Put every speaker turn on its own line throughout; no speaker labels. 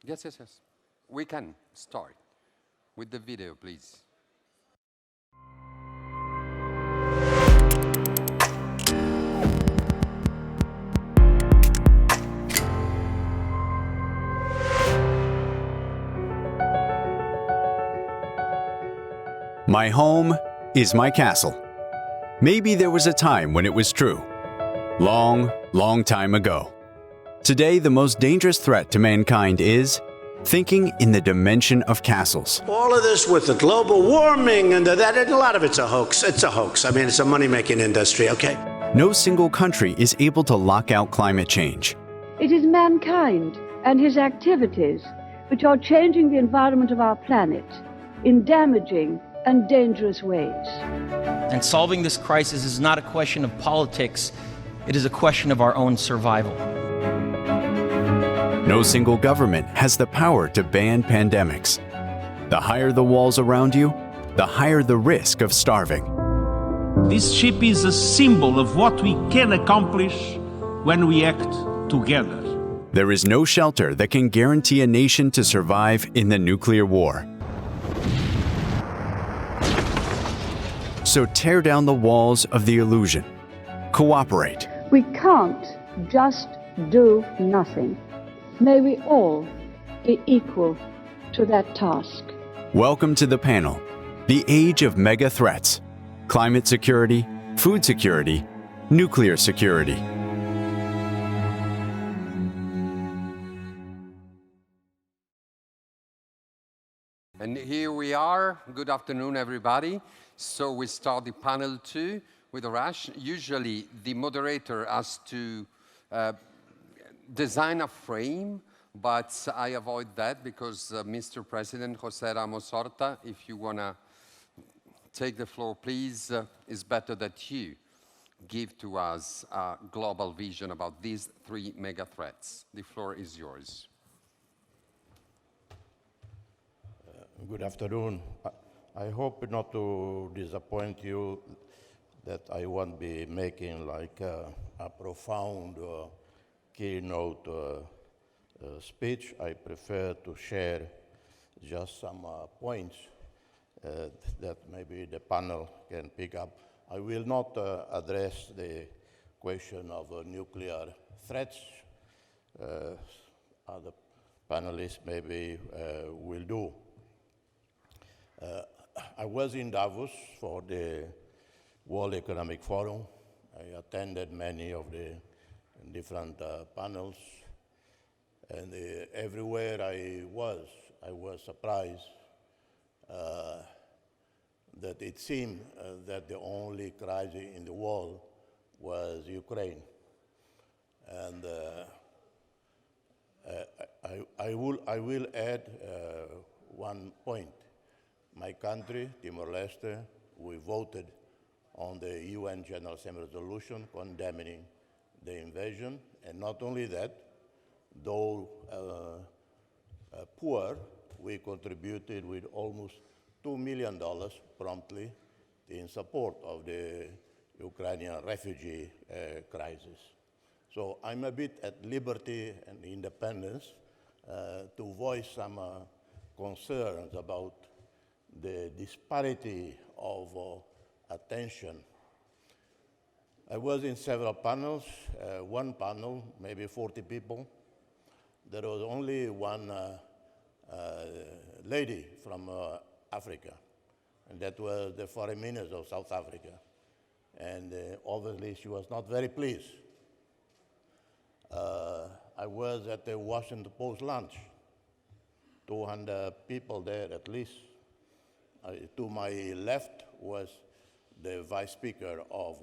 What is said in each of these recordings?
Yes, yes, yes. We can start with the video, please.
My home is my castle. Maybe there was a time when it was true. Long, long time ago. Today, the most dangerous threat to mankind is thinking in the dimension of castles.
All of this with the global warming and that, and a lot of it's a hoax. It's a hoax. I mean, it's a money-making industry, okay?
No single country is able to lock out climate change.
It is mankind and his activities which are changing the environment of our planet in damaging and dangerous ways.
And solving this crisis is not a question of politics, it is a question of our own survival.
No single government has the power to ban pandemics. The higher the walls around you, the higher the risk of starving.
This ship is a symbol of what we can accomplish when we act together.
There is no shelter that can guarantee a nation to survive in the nuclear war. So tear down the walls of the illusion. Cooperate.
We can't just do nothing. May we all be equal to that task.
Welcome to the panel, The Age of Mega Threats: Climate Security, Food Security, Nuclear Security.
And here we are. Good afternoon, everybody. So we start the panel 2 with Arash. Usually, the moderator has to design a frame, but I avoid that because Mr. President José Ramos Horta, if you want to take the floor, please, it's better that you give to us a global vision about these 3 mega threats. The floor is yours.
Good afternoon. I hope not to disappoint you that I won't be making like a profound keynote speech. I prefer to share just some points that maybe the panel can pick up. I will not address the question of nuclear threats. Other panelists maybe will do. I was in Davos for the World Economic Forum. I attended many of the different panels, and everywhere I was surprised that it seemed that the only crisis in the world was Ukraine. And I will add one point. My country, Timor-Leste, we voted on the UN General Assembly resolution condemning the invasion, and not only that, though poor, we contributed with almost $2 million promptly in support of the Ukrainian refugee crisis. So I'm a bit at liberty and independence to voice some concerns about the disparity of attention. I was in several panels. One panel, maybe 40 people. There was only one lady from Africa, and that was the foreign minister of South Africa. And obviously she was not very pleased. I was at the Washington Post lunch, 200 people there at least. To my left was the vice speaker of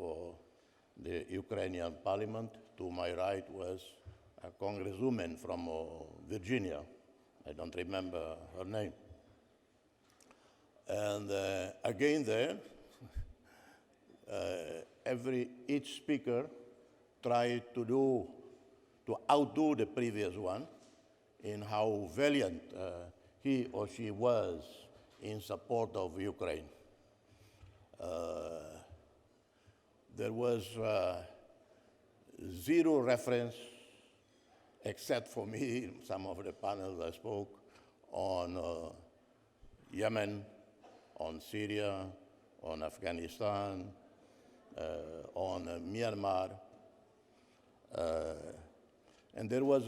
the Ukrainian parliament. To my right was a congresswoman from Virginia. I don't remember her name. And again there, each speaker tried to outdo the previous one in how valiant he or she was in support of Ukraine. There was zero reference except for me, some of the panels I spoke on Yemen, on Syria, on Afghanistan, on Myanmar. And there was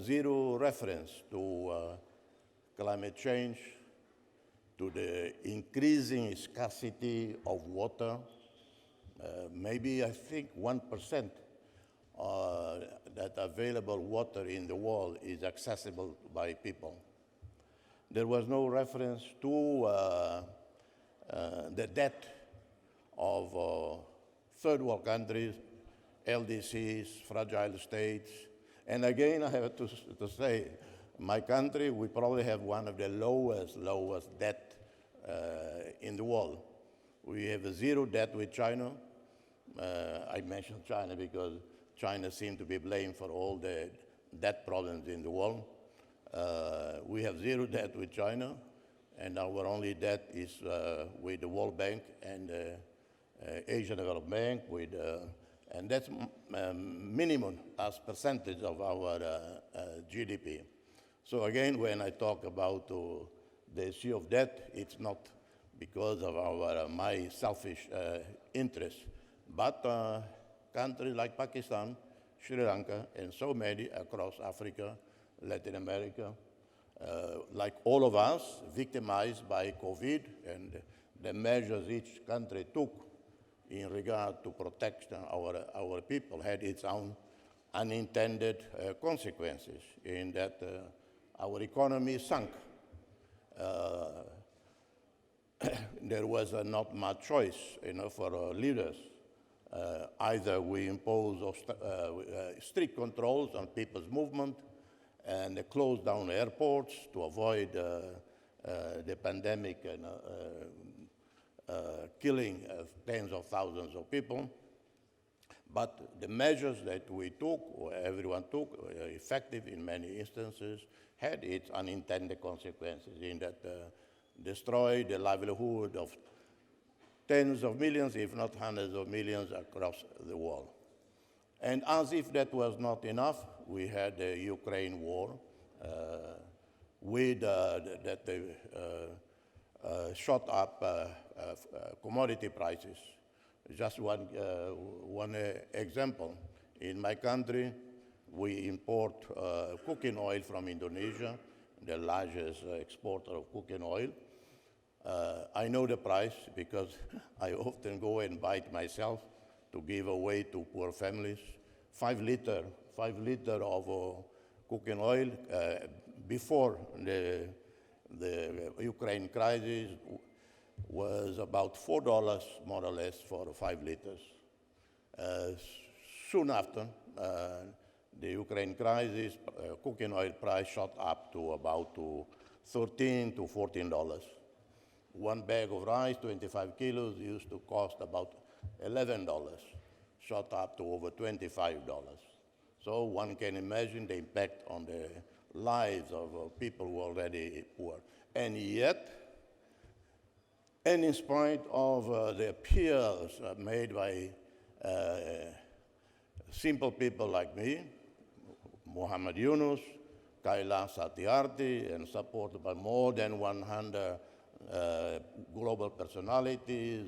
zero reference to climate change, to the increasing scarcity of water. Maybe I think 1% that available water in the world is accessible by people. There was no reference to the debt of third world countries, LDCs, fragile states. And again, I have to say, my country, we probably have one of the lowest debt in the world. We have a zero debt with China. I mentioned China because China seems to be blamed for all the debt problems in the world. We have zero debt with China, and our only debt is with the World Bank and Asian Development Bank, and that's minimum as percentage of our GDP. So again, when I talk about the issue of debt, it's not because of my selfish interests, but countries like Pakistan, Sri Lanka, and so many across Africa, Latin America, like all of us, victimized by COVID and the measures each country took in regard to protect our people had its own unintended consequences in that our economy sunk. There was not much choice, for leaders. Either we impose strict controls on people's movement and close down airports to avoid the pandemic and killing tens of thousands of people. But the measures that we took, or everyone took, were effective in many instances, had its unintended consequences in that destroyed the livelihood of tens of millions, if not hundreds of millions, across the world. And as if that was not enough, we had the Ukraine war with that shot up commodity prices. Just one example. In my country, we import cooking oil from Indonesia, the largest exporter of cooking oil. I know the price because I often go and buy it myself to give away to poor families. 5 liter of cooking oil before the Ukraine crisis was about $4 more or less for 5 liters. Soon after the Ukraine crisis, cooking oil price shot up to about $13 to $14. One bag of rice, 25 kilos, used to cost about $11, shot up to over $25. So one can imagine the impact on the lives of people who are already poor. And yet, and in spite of the appeals made by simple people like me, Muhammad Yunus, Kailash Satyarthi, and supported by more than 100 global personalities,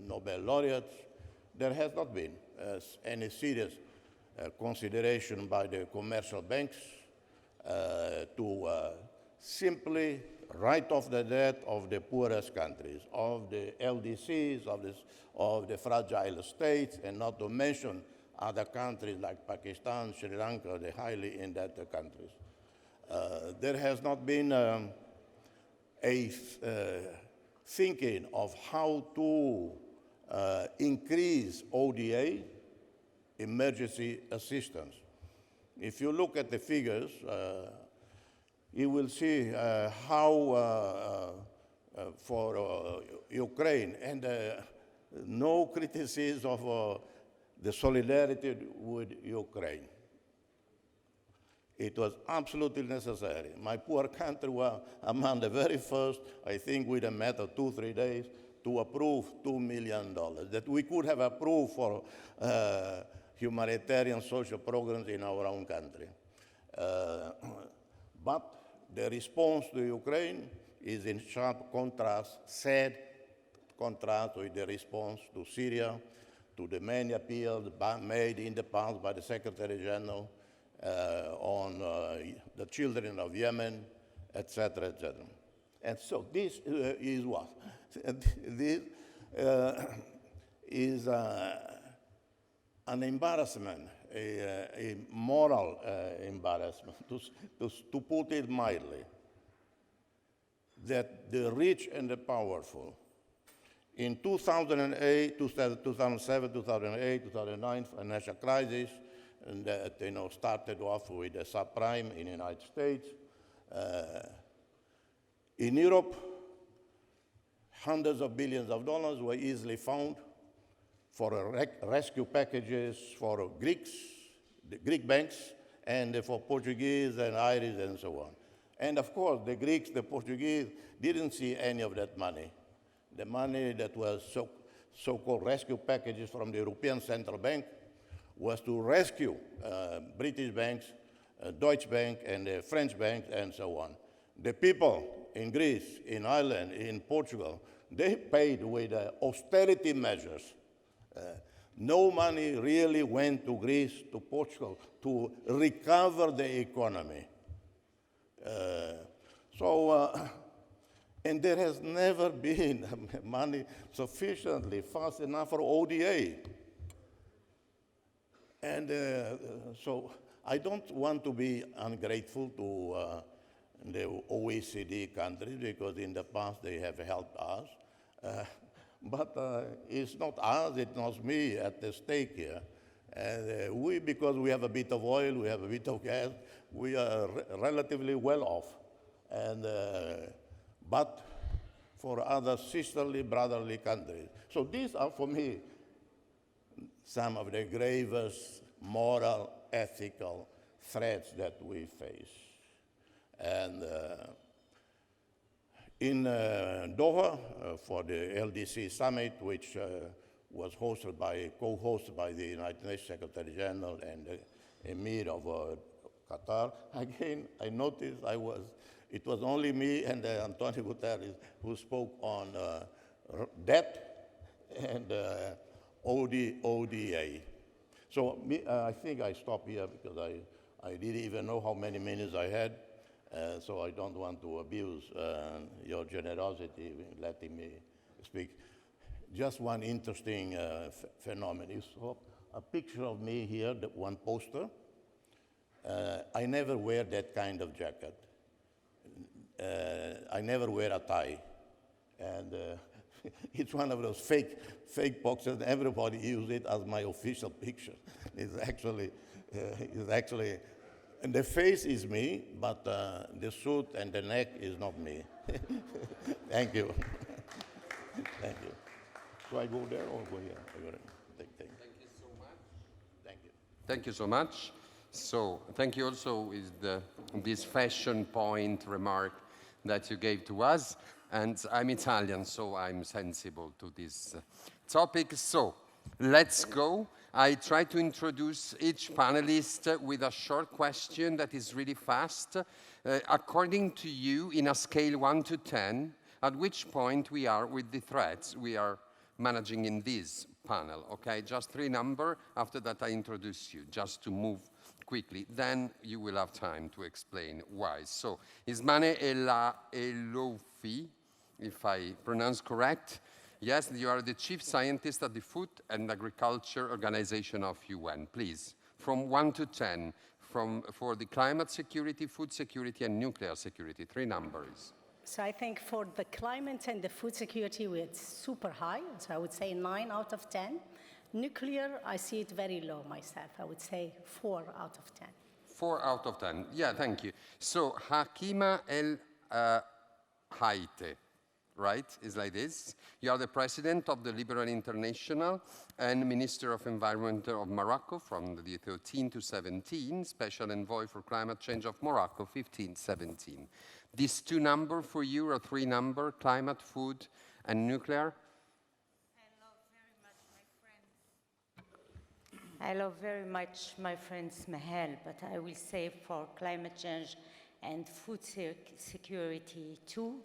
Nobel laureates, there has not been any serious consideration by the commercial banks to simply write off the debt of the poorest countries, of the LDCs, of the fragile states, and not to mention other countries like Pakistan, Sri Lanka, the highly indebted countries. There has not been a thinking of how to increase ODA, emergency assistance. If you look at the figures, you will see how for Ukraine, and no criticism of the solidarity with Ukraine. It was absolutely necessary. My poor country was among the very first, I think with a matter of 2-3 days, to approve $2 million that we could have approved for humanitarian social programs in our own country. But the response to Ukraine is in sharp contrast, sad contrast with the response to Syria, to the many appeals made in the past by the Secretary General on the children of Yemen, etc., etc. And so this is what? This is an embarrassment, a moral embarrassment, to put it mildly, that the rich and the powerful, in 2008, 2007, 2008, 2009 financial crisis, and that started off with the subprime in the United States. In Europe, hundreds of billions of dollars were easily found for rescue packages for Greeks, the Greek banks, and for Portuguese and Irish and so on. And of course, the Greeks, the Portuguese, didn't see any of that money. The money that was so-called rescue packages from the European Central Bank was to rescue British banks, Deutsche Bank, and the French banks, and so on. The people in Greece, in Ireland, in Portugal, they paid with austerity measures. No money really went to Greece, to Portugal, to recover the economy. And there has never been money sufficiently fast enough for ODA. And so I don't want to be ungrateful to the OECD countries, because in the past they have helped us. But it's not us, it's not me at the stake here. And we, because we have a bit of oil, we have a bit of gas, we are relatively well off. And but for other sisterly, brotherly countries. So these are, for me, some of the gravest moral, ethical threats that we face. And in Doha, for the LDC summit, which was co-hosted by the United Nations Secretary General and the Emir of Qatar, again, I noticed it was only me and Antonio Guterres who spoke on debt and ODA. So I think I stop here because I didn't even know how many minutes I had, so I don't want to abuse your generosity in letting me speak. Just one interesting phenomenon. You saw a picture of me here, one poster. I never wear that kind of jacket. I never wear a tie. And it's one of those fake boxes. Everybody uses it as my official picture. It's actually, and the face is me, but the suit and the neck is not me. Thank you. Thank you. Do I go there or go here? Thank you so much. Thank you.
Thank you so much. So thank you also with this fashion point remark that you gave to us. And I'm Italian, so I'm sensible to this topic. So let's go. I try to introduce each panelist with a short question that is really fast. According to you, in a scale 1 to 10, at which point we are with the threats we are managing in this panel, okay? Just 3 numbers. After that, I introduce you, just to move quickly. Then you will have time to explain why. So, Ismane Elofi, if I pronounce correct. Yes, you are the chief scientist at the Food and Agriculture Organization of UN. Please, from 1 to 10, for the climate security, food security, and nuclear security, 3 numbers.
So I think for the climate and the food security, it's super high. So I would say 9 out of 10. Nuclear, I see it very low myself. I would say 4 out of 10.
4 out of 10. Yeah, thank you. So Hakima El Haite, right? Is like this. You are the president of the Liberal International and Minister of Environment of Morocco from the 13 to 17, Special Envoy for Climate Change of Morocco, 15-17. These 2 numbers for you are 3 numbers, climate, food, and nuclear?
I love very much my friend Smahel, but I will say for climate change and food security too.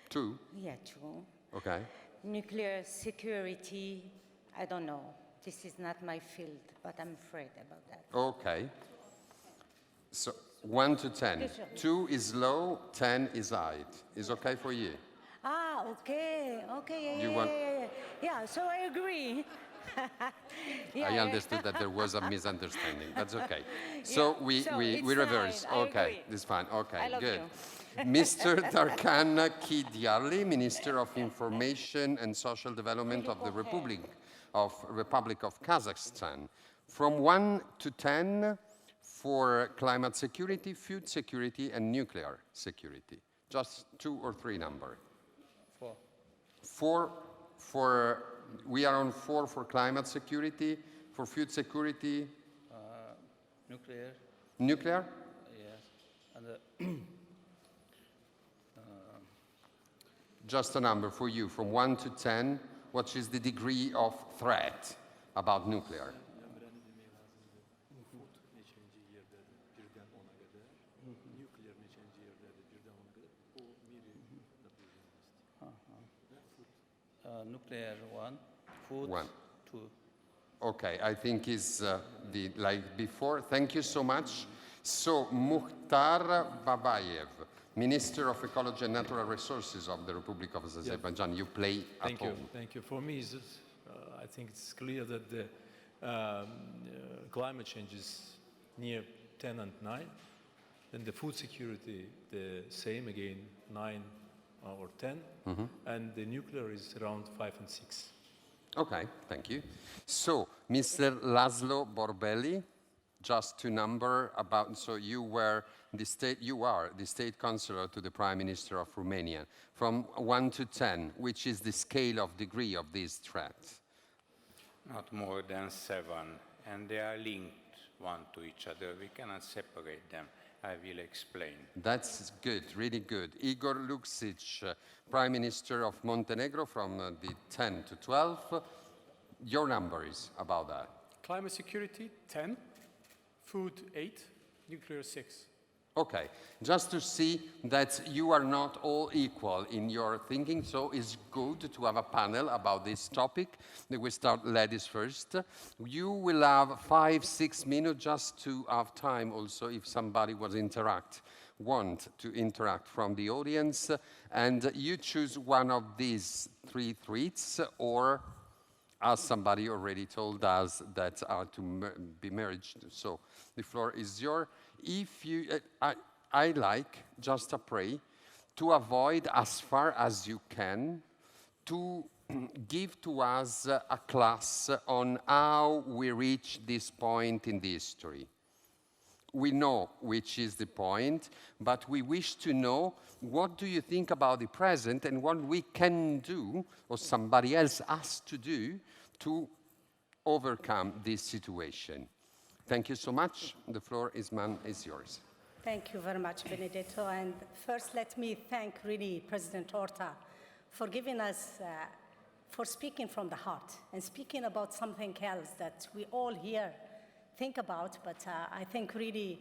2?
Yeah, too.
Okay.
Nuclear security, I don't know. This is not my field, but I'm afraid about that.
Okay. So 1 to 10.
Okay, sure.
2 is low, 10 is high. Is okay for you?
Ah, okay, okay,
You want-
yeah, so I agree. Yeah,
I
yeah.
understood that there was a misunderstanding. That's okay. So
Yeah,
we
so
we
it's
reverse.
fine, I
Okay,
agree.
it's fine. Okay,
I love
good.
you.
Mr. Tarkan Kidyali, Minister of Information and Social Development of the Republic of Kazakhstan. From 1 to 10 for climate security, food security, and nuclear security. Just 2 or 3 number.
4.
4 for, we are on 4 for climate security, for food security,
Nuclear,
nuclear,
yes. And
just a number for you, from 1 to 10, what is the degree of threat about nuclear?
nuclear 1, food
1.
2.
Okay, I think is like before. Thank you so much. So, Mukhtar Babayev, Minister of Ecology and Natural Resources of the Republic of Azerbaijan, you play at
Thank you.
home.
Thank you. For me, I think it's clear that the climate change is near 10 and 9. Then the food security, the same again, 9 or 10. And the nuclear is around 5 and 6.
Okay, thank you. So, Mr. Laszlo Borbeli, just to number about, so you are the state counselor to the Prime Minister of Romania. From 1 to 10, which is the scale of degree of these threats?
Not more than 7, and they are linked one to each other. We cannot separate them. I will explain.
That's good, really good. Igor Luksic, Prime Minister of Montenegro, from the 10 to 12. Your number is about that.
Climate security, 10. Food, 8. Nuclear, 6.
Okay, just to see that you are not all equal in your thinking, so it's good to have a panel about this topic. We start ladies first. You will have 5-6 minutes just to have time also if somebody want to interact from the audience, and you choose one of these 3 tweets, or as somebody already told us, that are to be merged. So the floor is yours. If you, I like, just a pray, to avoid as far as you can to give to us a class on how we reach this point in the history. We know which is the point, but we wish to know what do you think about the present and what we can do, or somebody else has to do, to overcome this situation. Thank you so much. The floor is yours.
Thank you very much, Benedetto. And first, let me thank really President Horta for giving us, for speaking from the heart and speaking about something else that we all here think about, but I think really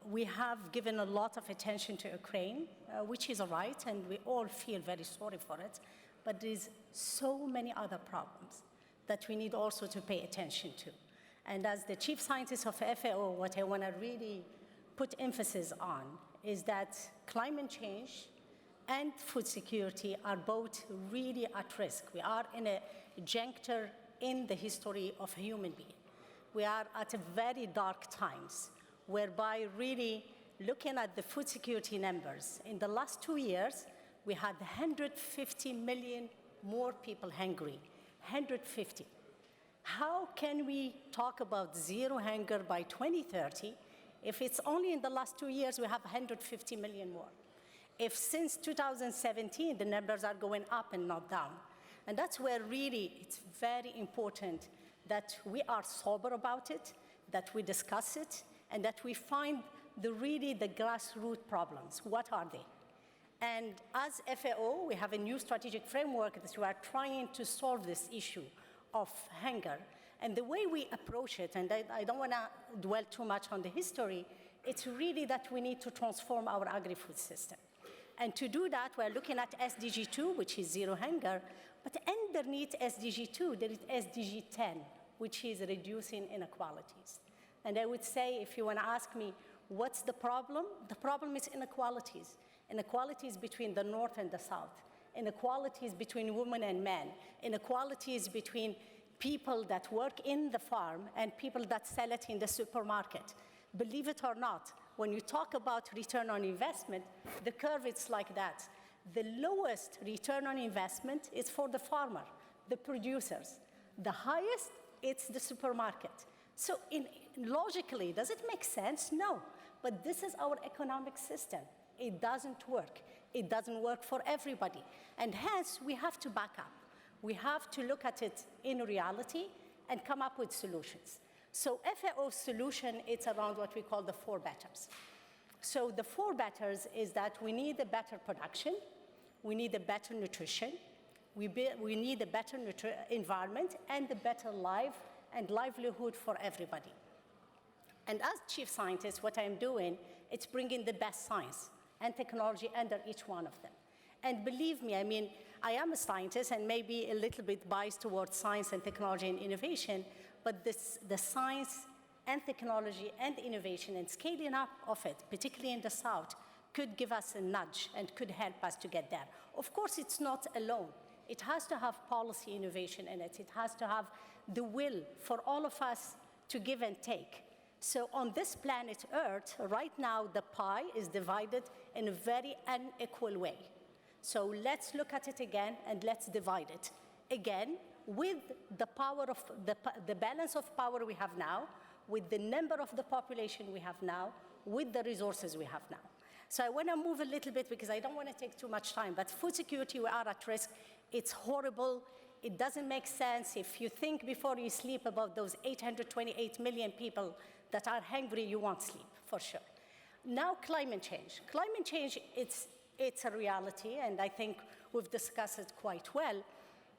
we have given a lot of attention to Ukraine, which is all right, and we all feel very sorry for it, but there's so many other problems that we need also to pay attention to. And as the chief scientist of FAO, what I want to really put emphasis on is that climate change and food security are both really at risk. We are in a juncture in the history of a human being. We are at a very dark times, whereby really looking at the food security numbers, in the last 2 years, we had 150 million more people hungry, 150. How can we talk about zero hunger by 2030 if it's only in the last 2 years we have 150 million more? If since 2017 the numbers are going up and not down. And that's where really it's very important that we are sober about it, that we discuss it, and that we find really the grassroots problems. What are they? And as FAO, we have a new strategic framework that we are trying to solve this issue of hunger. And the way we approach it, and I don't want to dwell too much on the history, it's really that we need to transform our agri-food system. And to do that, we're looking at SDG 2, which is zero hunger, but underneath SDG 2, there is SDG 10, which is reducing inequalities. And I would say, if you want to ask me, what's the problem? The problem is inequalities. Inequalities between the North and the South. Inequalities between women and men. Inequalities between people that work in the farm and people that sell it in the supermarket. Believe it or not, when you talk about return on investment, the curve is like that. The lowest return on investment is for the farmer, the producers. The highest, it's the supermarket. So logically, does it make sense? No. But this is our economic system. It doesn't work. It doesn't work for everybody. And hence, we have to back up. We have to look at it in reality and come up with solutions. So FAO's solution, it's around what we call the 4 betters. So the 4 betters is that we need a better production, we need a better nutrition, we need a better environment, and a better life and livelihood for everybody. And as chief scientist, what I'm doing, it's bringing the best science and technology under each one of them. And believe me, I mean, I am a scientist and maybe a little bit biased towards science and technology and innovation, but the science and technology and innovation and scaling up of it, particularly in the South, could give us a nudge and could help us to get there. Of course, it's not alone. It has to have policy innovation in it. It has to have the will for all of us to give and take. So on this planet Earth, right now, the pie is divided in a very unequal way. So let's look at it again and let's divide it. Again, with the power of the balance of power we have now, with the number of the population we have now, with the resources we have now. So I want to move a little bit because I don't want to take too much time, but food security, we are at risk. It's horrible. It doesn't make sense. If you think before you sleep about those 828 million people that are hungry, you won't sleep, for sure. Now, climate change. Climate change, it's a reality, and I think we've discussed it quite well.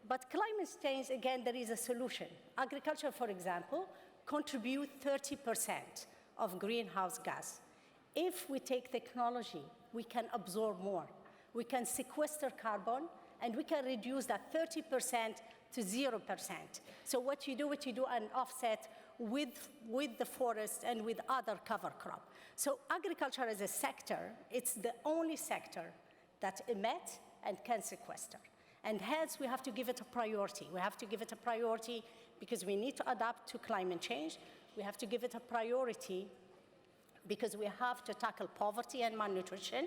But climate change, again, there is a solution. Agriculture, for example, contributes 30% of greenhouse gas. If we take technology, we can absorb more. We can sequester carbon, and we can reduce that 30% to 0%. So what you do an offset with the forest and with other cover crop. So agriculture as a sector, it's the only sector that emits and can sequester. And hence, we have to give it a priority. We have to give it a priority because we need to adapt to climate change. We have to give it a priority because we have to tackle poverty and malnutrition.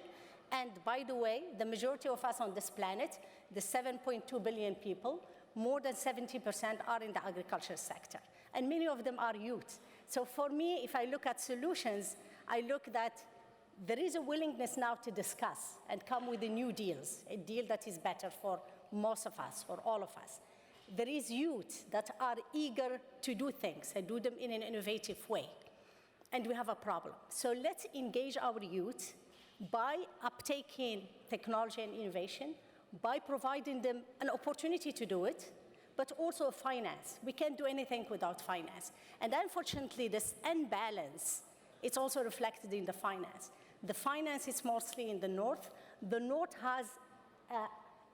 And by the way, the majority of us on this planet, the 7.2 billion people, more than 70% are in the agriculture sector. And many of them are youth. So for me, if I look at solutions, I look that there is a willingness now to discuss and come with the new deals, a deal that is better for most of us, for all of us. There is youth that are eager to do things and do them in an innovative way. And we have a problem. So let's engage our youth by uptaking technology and innovation, by providing them an opportunity to do it, but also finance. We can't do anything without finance. And unfortunately, this imbalance, it's also reflected in the finance. The finance is mostly in the North. The North has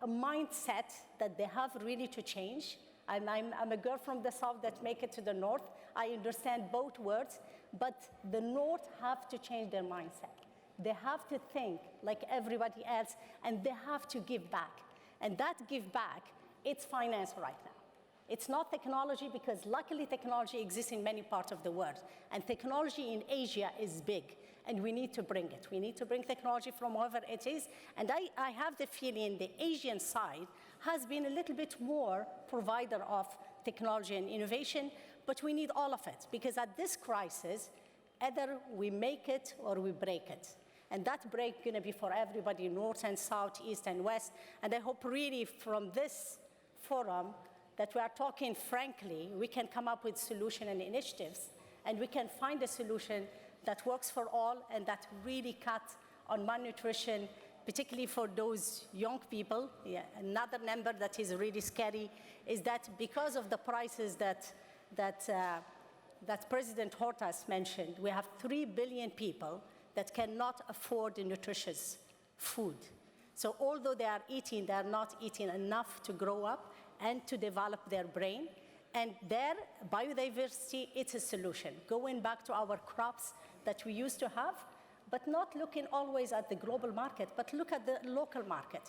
a mindset that they have really to change. I'm a girl from the South that make it to the North. I understand both words, but the North have to change their mindset. They have to think like everybody else, and they have to give back. And that give back, it's finance right now. It's not technology, because luckily technology exists in many parts of the world. And technology in Asia is big, and we need to bring it. We need to bring technology from wherever it is. And I have the feeling the Asian side has been a little bit more provider of technology and innovation, but we need all of it, because at this crisis, either we make it or we break it. And that break is going to be for everybody, North and South, East and West. And I hope really from this forum that we are talking frankly, we can come up with solutions and initiatives, and we can find a solution that works for all and that really cuts on malnutrition, particularly for those young people. Yeah, another number that is really scary is that because of the prices that that President Horta has mentioned. We have 3 billion people that cannot afford nutritious food. So although they are eating, they are not eating enough to grow up and to develop their brain. And their biodiversity, it's a solution. Going back to our crops that we used to have, but not looking always at the global market, but look at the local market.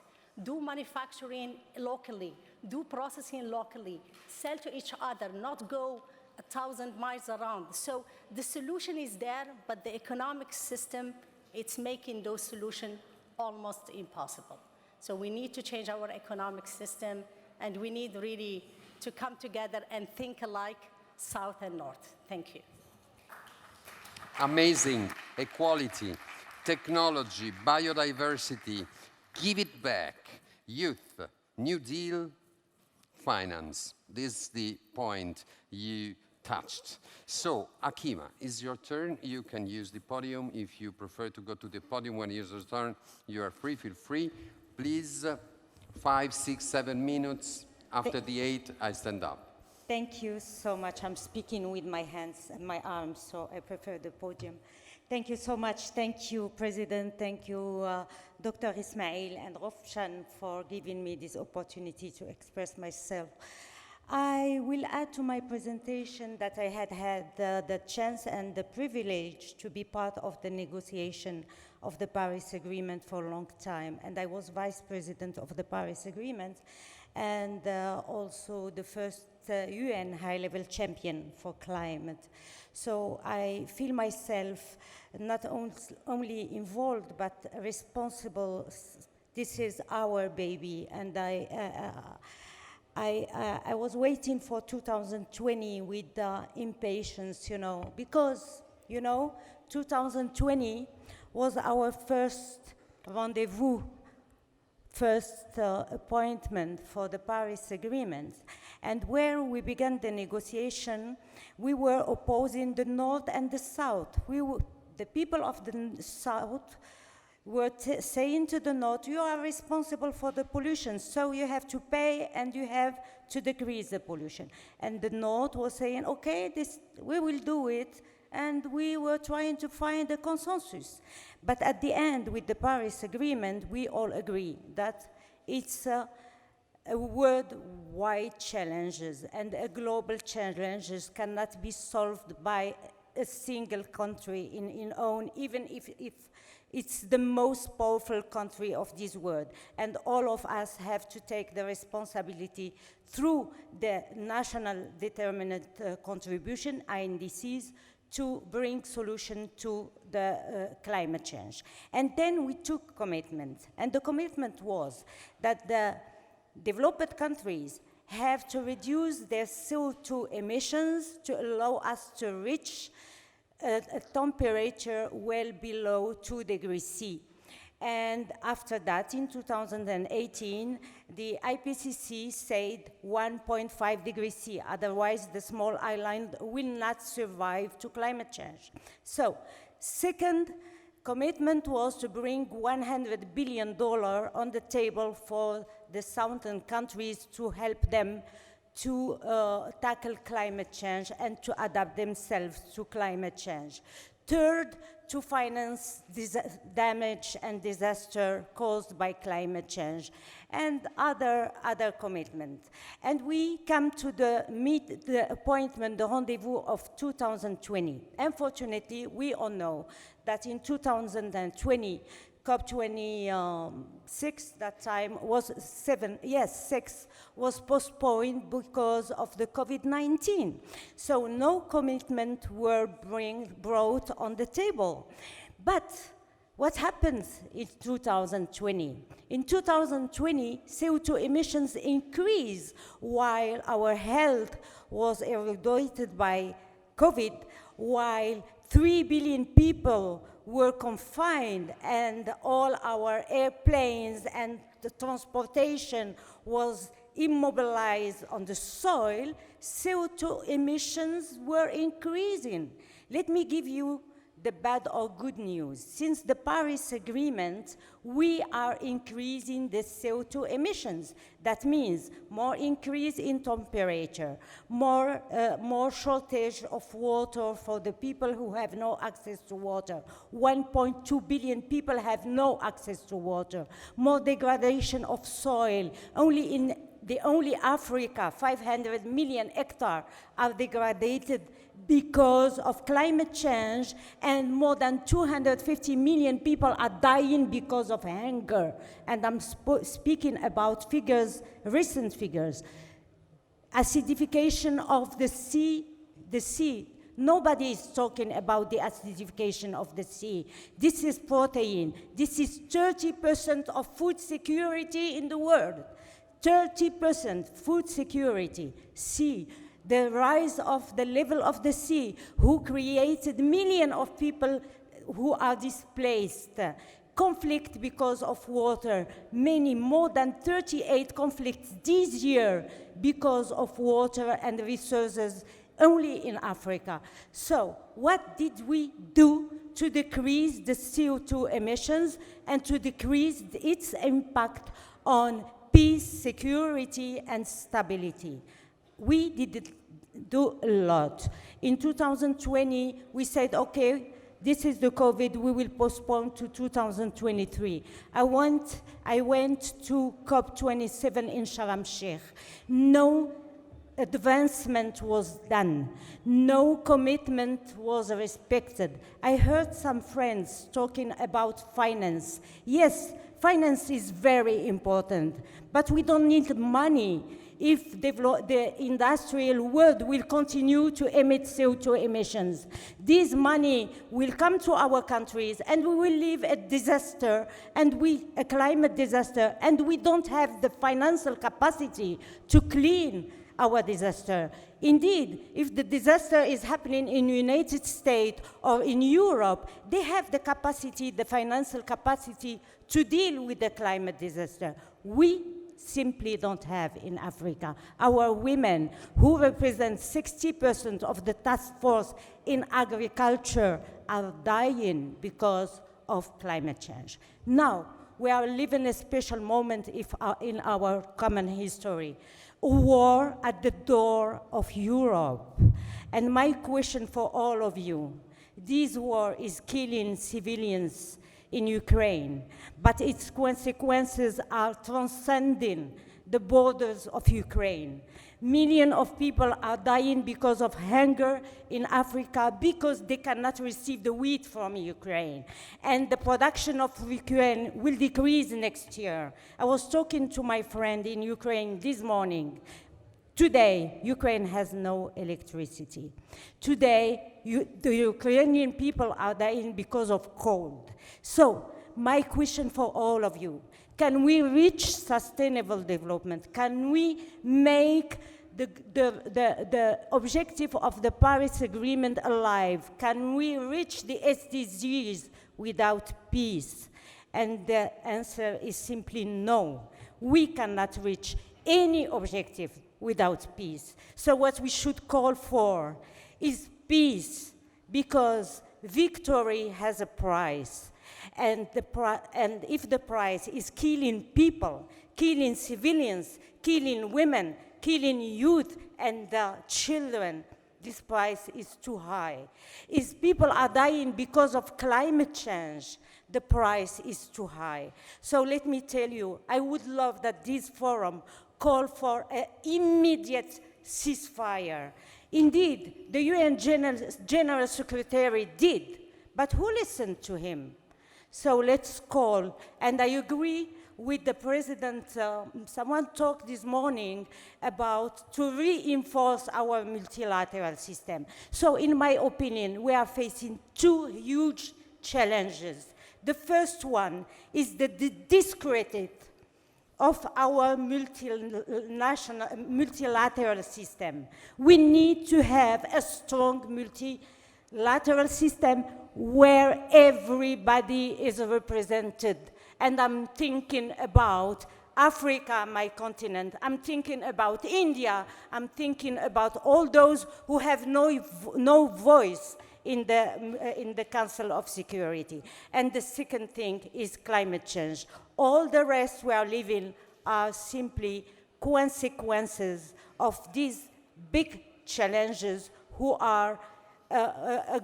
Do manufacturing locally, do processing locally, sell to each other, not go 1,000 miles around. So the solution is there, but the economic system, it's making those solutions almost impossible. So we need to change our economic system, and we need really to come together and think alike, South and North. Thank you.
Amazing. Equality, technology, biodiversity, give it back. Youth, New Deal, finance. This is the point you touched. So, Akima, it's your turn. You can use the podium. If you prefer to go to the podium when it's your turn, you are free, feel free. Please, 5, 6, 7 minutes. After the 8, I stand up.
Thank you so much. I'm speaking with my hands and my arms, so I prefer the podium. Thank you so much. Thank you, President. Thank you, Dr. Ismail and Rofshan, for giving me this opportunity to express myself. I will add to my presentation that I had the chance and the privilege to be part of the negotiation of the Paris Agreement for a long time, and I was Vice President of the Paris Agreement, and also the first UN high-level champion for climate. So I feel myself not only involved, but responsible. This is our baby, and I was waiting for 2020 with impatience, because, 2020 was our first rendezvous, first appointment for the Paris Agreement. And where we began the negotiation, we were opposing the North and the South. The people of the South were saying to the North, you are responsible for the pollution, so you have to pay and you have to decrease the pollution. And the North was saying, okay, we will do it, and we were trying to find a consensus. But at the end, with the Paris Agreement, we all agree that it's a worldwide challenges, and a global challenges cannot be solved by a single country in own, even if it's the most powerful country of this world. And all of us have to take the responsibility through the national determined contribution, INDCs, to bring solution to the climate change. And then we took commitment, and the commitment was that the developed countries have to reduce their CO2 emissions to allow us to reach a temperature well below 2 degrees C. And after that, in 2018, the IPCC said 1.5 degrees C, otherwise the small island will not survive to climate change. So, second commitment was to bring $100 billion on the table for the southern countries to help them to tackle climate change and to adapt themselves to climate change. Third, to finance damage and disaster caused by climate change, and other commitments. And we come to the appointment, the rendezvous of 2020. Unfortunately, we all know that in 2020, COP26, that time was 6 was postponed because of the COVID-19. So no commitment were brought on the table. But what happens in 2020? In 2020, CO2 emissions increased while our health was eroded by COVID, while 3 billion people were confined and all our airplanes and the transportation was immobilized on the soil, CO2 emissions were increasing. Let me give you the bad or good news. Since the Paris Agreement, we are increasing the CO2 emissions. That means more increase in temperature, more shortage of water for the people who have no access to water. 1.2 billion people have no access to water. More degradation of soil. Only Africa, 500 million hectares are degraded because of climate change, and more than 250 million people are dying because of hunger. And I'm speaking about figures, recent figures. Acidification of the sea. Nobody is talking about the acidification of the sea. This is protein. This is 30% of food security in the world. 30% food security, sea. The rise of the level of the sea, who created millions of people who are displaced. Conflict because of water, more than 38 conflicts this year because of water and resources only in Africa. So what did we do to decrease the CO2 emissions and to decrease its impact on peace, security, and stability? We did do a lot. In 2020, we said, okay, this is the COVID, we will postpone to 2023. I went to COP27 in Sharm el-Sheikh. No advancement was done. No commitment was respected. I heard some friends talking about finance. Yes, finance is very important, but we don't need money if the industrial world will continue to emit CO2 emissions. This money will come to our countries, and we will live a disaster, a climate disaster, and we don't have the financial capacity to clean our disaster. Indeed, if the disaster is happening in the United States or in Europe, they have the capacity, the financial capacity to deal with the climate disaster. We simply don't have in Africa. Our women, who represent 60% of the task force in agriculture, are dying because of climate change. Now, we are living a special moment in our common history. A war at the door of Europe. And my question for all of you, this war is killing civilians in Ukraine, but its consequences are transcending the borders of Ukraine. Millions of people are dying because of hunger in Africa because they cannot receive the wheat from Ukraine. And the production of Ukraine will decrease next year. I was talking to my friend in Ukraine this morning. Today, Ukraine has no electricity. Today, the Ukrainian people are dying because of cold. So, my question for all of you, can we reach sustainable development? Can we make the objective of the Paris Agreement alive? Can we reach the SDGs without peace? And the answer is simply no. We cannot reach any objective without peace. So what we should call for is peace, because victory has a price. And if the price is killing people, killing civilians, killing women, killing youth and children, this price is too high. If people are dying because of climate change, the price is too high. So let me tell you, I would love that this forum call for an immediate ceasefire. Indeed, the UN General Secretary did, but who listened to him? So let's call, and I agree with the President. Someone talked this morning about to reinforce our multilateral system. So in my opinion, we are facing two huge challenges. The first one is the discredit of our multilateral system. We need to have a strong multilateral system where everybody is represented. And I'm thinking about Africa, my continent. I'm thinking about India. I'm thinking about all those who have no voice in the Council of Security. And the second thing is climate change. All the rest we are living are simply consequences of these big challenges who are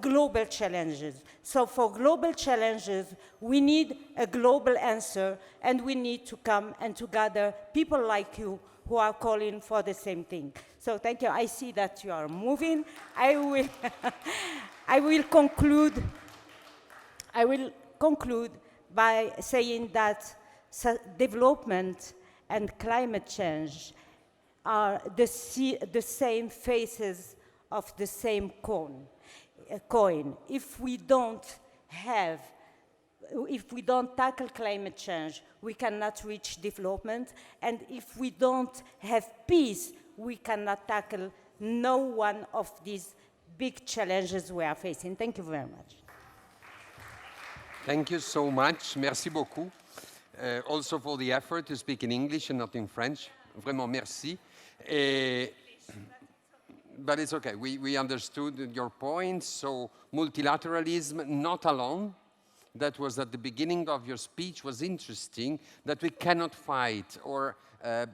global challenges. So for global challenges, we need a global answer, and we need to come and to gather people like you who are calling for the same thing. So thank you. I see that you are moving. I will conclude by saying that development and climate change are the same faces of the same coin. If we don't tackle climate change, we cannot reach development, and if we don't have peace, we cannot tackle no one of these big challenges we are facing. Thank you very much.
Thank you so much. Merci beaucoup. Also for the effort to speak in English and not in French. Vraiment merci. But it's okay. We understood your points. So multilateralism, not alone. That was at the beginning of your speech, was interesting, that we cannot fight or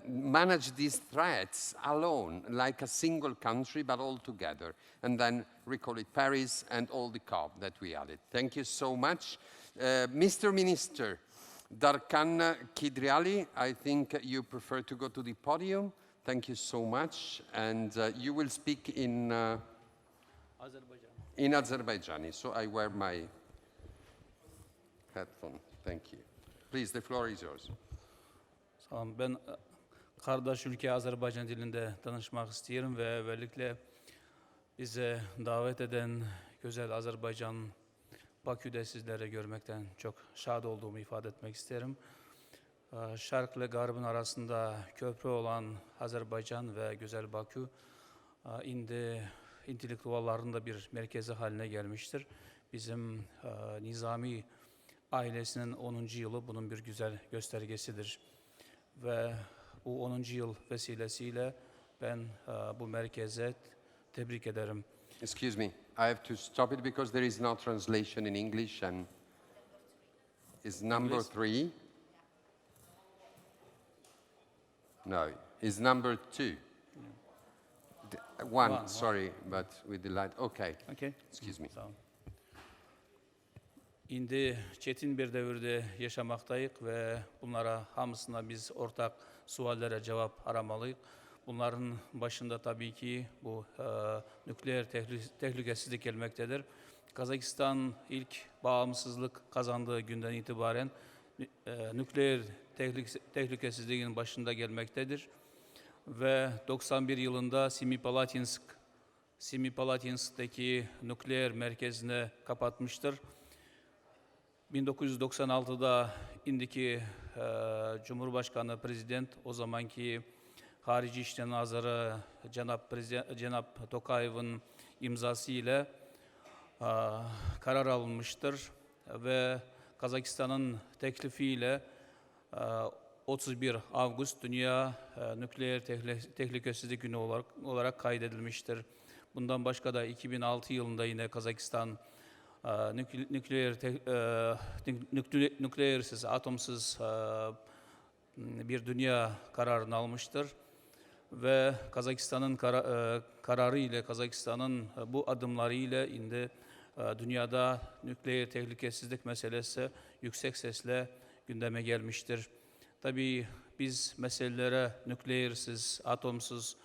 manage these threats alone, like a single country, but all together. And then recall it Paris and all the COP that we added. Thank you so much. Mr. Minister, Darkan Kidriali, I think you prefer to go to the podium. Thank you so much. And you will speak in Azerbaijani. So I wear my headphone. Thank you. Please, the floor is yours.
Tamam, ben kardeş ülke Azerbaycan dilinde danışmak istiyorum ve özellikle bize davet eden güzel Azerbaycan Bakü'de sizleri görmekten çok şad olduğumu ifade etmek isterim. Şark ile Garb'ın arasında köprü olan Azerbaycan ve güzel Bakü, intelektüellerin de bir merkezi haline gelmiştir. Bizim Nizami ailesinin 10. yılı bunun bir güzel göstergesidir. Ve bu 10. yıl vesilesiyle ben bu merkeze tebrik ederim.
Excuse me, I have to stop it because there is no translation in English and is number 3. No, is number 2. One, sorry, but with the light. Okay.
Okay.
Excuse me.
Sağ olun. İndi çetin bir devirde yaşamaktayız ve bunlara hamısına biz ortak suallere cevap aramalıyız. Bunların başında tabii ki bu nükleer tehlikesizlik gelmektedir. Kazakistan ilk bağımsızlık kazandığı günden itibaren nükleer tehlikesizliğin başında gelmektedir. Ve 91 yılında Semipalatinsk'teki nükleer merkezini kapatmıştır. 1996'da indiki Cumhurbaşkanı Prezident, o zamanki Harici İşler Nazırı Cenab Tokayev'in imzası ile karar alınmıştır ve Kazakistan'ın teklifiyle 31 Ağustos Dünya Nükleer Tehlikesizlik Günü olarak kaydedilmiştir. Bundan başka da 2006 yılında yine Kazakistan nükleersiz, atomsuz bir dünya kararını almıştır. Ve Kazakistan'ın kararı ile, Kazakistan'ın bu adımları ile indi dünyada nükleer tehlikesizlik meselesi yüksek sesle gündeme gelmiştir. Tabii biz meselelere nükleersiz, atomsuz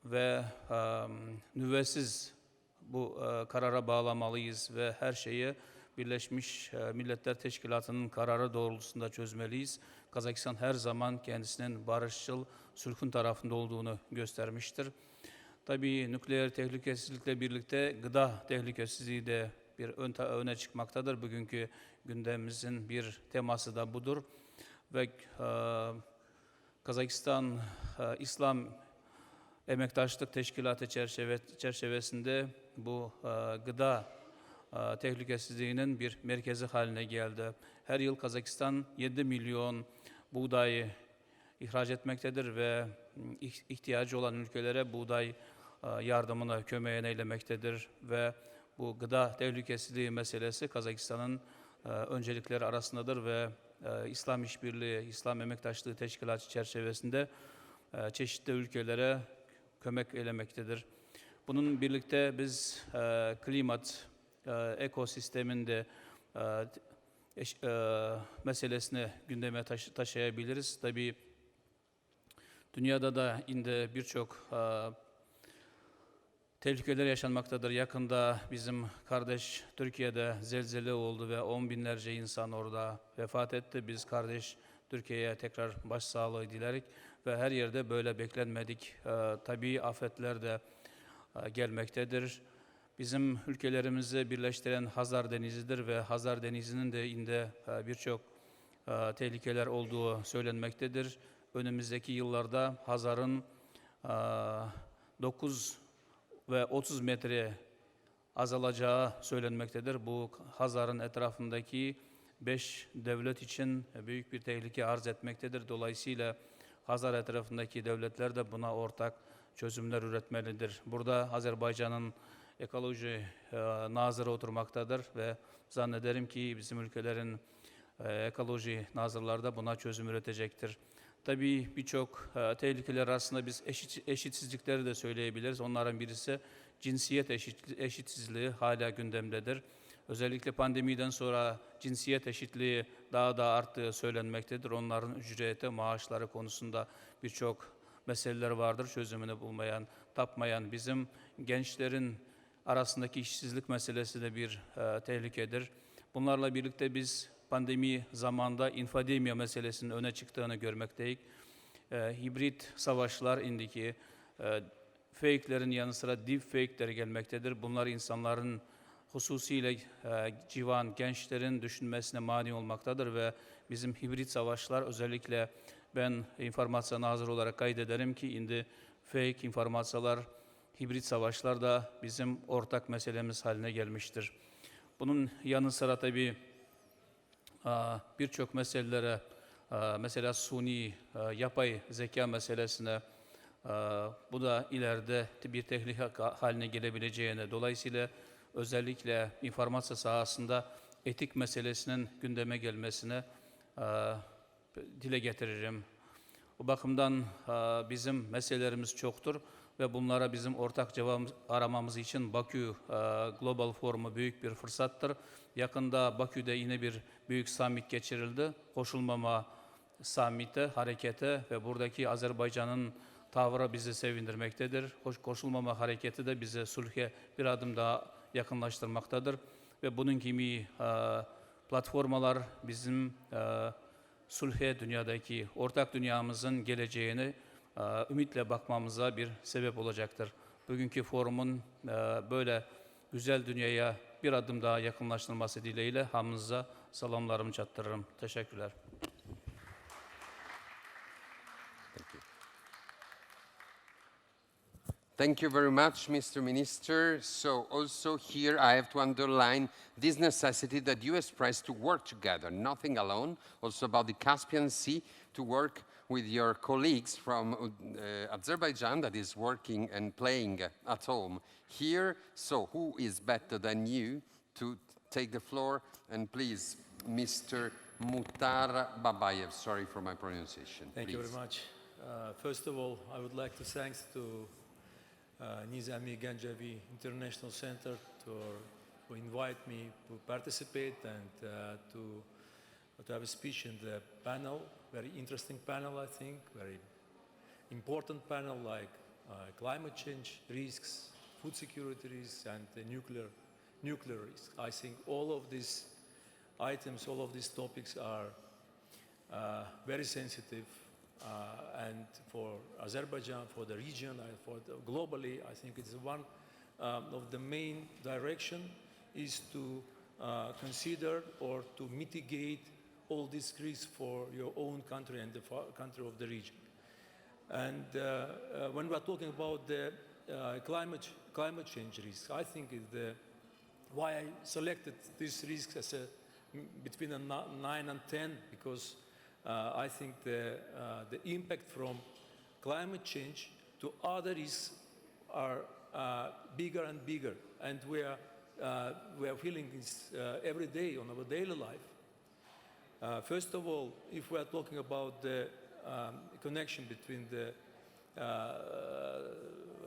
ve nüvesiz bu karara bağlamalıyız ve her şeyi Birleşmiş Milletler Teşkilatı'nın kararı doğrultusunda çözmeliyiz. Kazakistan her zaman kendisinin barışçıl, sulhun tarafında olduğunu göstermiştir. Tabii nükleer tehlikesizlikle birlikte gıda tehlikesizliği de bir öne çıkmaktadır. Bugünkü gündemimizin bir teması da budur. Ve Kazakistan İslam Emektaşlık Teşkilatı çerçevesinde bu gıda tehlikesizliğinin bir merkezi haline geldi. her yıl Kazakistan 7 milyon buğday ihraç etmektedir ve ihtiyacı olan ülkelere buğday yardımını, kömeğini eylemektedir ve bu gıda tehlikesizliği meselesi Kazakistan'ın öncelikleri arasındadır ve İslam İşbirliği, İslam Emektaşlığı Teşkilatı çerçevesinde çeşitli ülkelere kömek eylemektedir. Bunun birlikte biz klimat ekosisteminde meselesini gündeme taşıyabiliriz. Tabii dünyada da indi birçok tehlikeler yaşanmaktadır. Yakında bizim kardeş Türkiye'de zelzele oldu ve 10 binlerce insan orada vefat etti. Biz kardeş Türkiye'ye tekrar başsağlığı dilerik ve her yerde böyle beklenmedik tabii afetler de gelmektedir. Bizim ülkelerimizi birleştiren Hazar Denizi'dir ve Hazar Denizi'nin de inde birçok tehlikeler olduğu söylenmektedir. Önümüzdeki yıllarda Hazar'ın 9 ve 30 metre azalacağı söylenmektedir. Bu Hazar'ın etrafındaki 5 devlet için büyük bir tehlike arz etmektedir. Dolayısıyla Hazar etrafındaki devletler de buna ortak çözümler üretmelidir. Burada Azerbaycan'ın ekoloji nazırı oturmaktadır ve zannederim ki bizim ülkelerin ekoloji nazırları da buna çözüm üretecektir. Tabii birçok tehlikeler arasında biz eşitsizlikleri de söyleyebiliriz. Onların birisi cinsiyet eşitsizliği hala gündemdedir. Özellikle pandemiden sonra cinsiyet eşitliği daha da arttığı söylenmektedir. Onların ücreti, maaşları konusunda birçok meseleler vardır çözümünü bulmayan, tapmayan. Bizim gençlerin arasındaki işsizlik meselesi de bir tehlikedir. Bunlarla birlikte biz pandemi zamanında infodemya meselesinin öne çıktığını görmekteyiz. Hibrit savaşlar indiki fake'lerin yanı sıra deepfake'leri gelmektedir. Bunlar insanların hususiyle civan gençlerin düşünmesine mani olmaktadır ve bizim hibrit savaşlar özellikle ben informasyon hazır olarak kaydederim ki indi fake informasyonlar, hibrit savaşlar da bizim ortak meselemiz haline gelmiştir. Bunun yanı sıra tabii birçok meselelere, mesela suni, yapay zeka meselesine, bu da ileride bir tehlike haline gelebileceğine, dolayısıyla özellikle informasyon sahasında etik meselesinin gündeme gelmesine dile getiririm. Bu bakımdan bizim meselelerimiz çoktur ve bunlara bizim ortak cevap aramamız için Bakü Global Forum'u büyük bir fırsattır. Yakında Bakü'de yine bir büyük summit geçirildi. Koşulmama summiti, harekete ve buradaki Azerbaycan'ın tavrı bizi sevindirmektedir. Koşulmama hareketi de bizi sulhe bir adım daha yakınlaştırmaktadır. Ve bunun gibi platformalar bizim sulhe dünyadaki ortak dünyamızın geleceğini ümitle bakmamıza bir sebep olacaktır. Bugünkü forumun böyle güzel dünyaya bir adım daha yakınlaştırılması dileğiyle hamınıza salamlarımı çattırırım. Teşekkürler.
Thank you very much, Mr. Minister. So also here I have to underline this necessity that you expressed to work together, nothing alone, also about the Caspian Sea, to work with your colleagues from Azerbaijan that is working and playing at home here. So who is better than you to take the floor? And please, Mr. Muhtar Babayev, sorry for my pronunciation.
Thank you very much. First of all, I would like to thank to Nizami Ganjavi International Center to invite me to participate and to have a speech in the panel. Very interesting panel, I think. Very important panel like climate change risks, food security risks, and the nuclear risks. I think all of these items, all of these topics are very sensitive. And for Azerbaijan, for the region, and for globally, I think it's one of the main direction is to consider or to mitigate all these risks for your own country and the country of the region. And when we are talking about the climate change risks, I think why I selected these risks as between a 9 and 10, because I think the impact from climate change to other risks are bigger and bigger, and we are feeling this every day on our daily life. First of all, if we are talking about the connection between the